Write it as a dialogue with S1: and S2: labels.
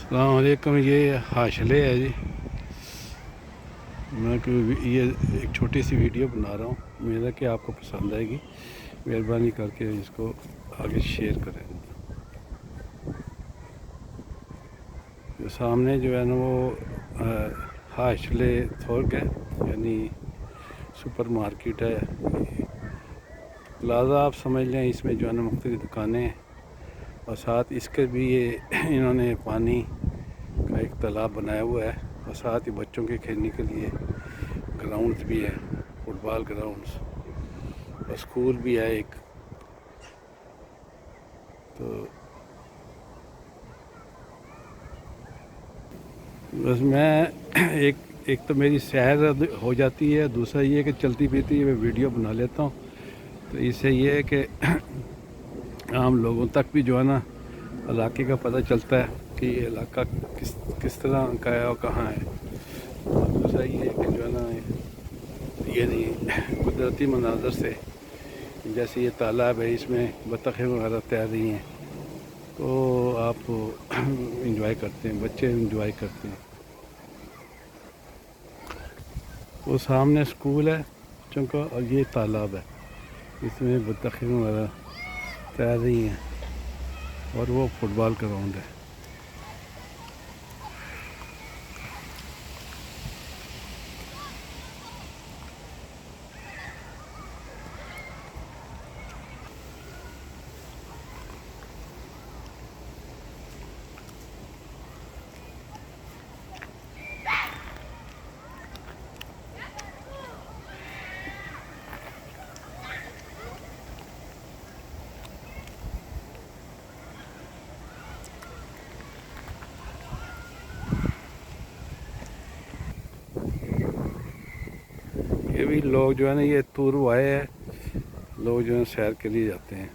S1: अस्सलाम वालेकुम। ये हाशले है जी। मैं ये एक छोटी सी वीडियो बना रहा हूँ, उम्मीद है कि आपको पसंद आएगी। मेहरबानी करके इसको आगे शेयर करें। जो सामने जो है ना वो हाशले थोक है, यानी सुपर मार्केट है, प्लाजा आप समझ लें। इसमें जो है ना मुख्तलिफ दुकानें हैं और साथ इसके भी ये इन्होंने पानी का एक तालाब बनाया हुआ है और साथ ही बच्चों के खेलने के लिए ग्राउंड्स भी है, फुटबॉल ग्राउंड्स, और स्कूल भी है एक। तो बस मैं एक तो मेरी सैर हो जाती है, दूसरा ये कि चलती फिरती मैं वीडियो बना लेता हूँ। तो इससे ये है कि आम लोगों तक भी जो है ना इलाके का पता चलता है कि ये इलाका किस तरह का है और कहाँ है। और दूसरा ये है कि जो है ना ये नहीं कुदरती मनाजर से, जैसे ये तालाब है, इसमें बतखें वगैरह तैर रही हैं, तो आप इंजॉय करते हैं, बच्चे इंजॉय करते हैं। वो सामने स्कूल है बच्चों का और ये तालाब है, इसमें बतखें वगैरह तैर रही हैं और वो फुटबॉल ग्राउंड है। ये भी लोग जो है ना, ये टूर आए हैं, लोग जो है सैर के लिए जाते हैं।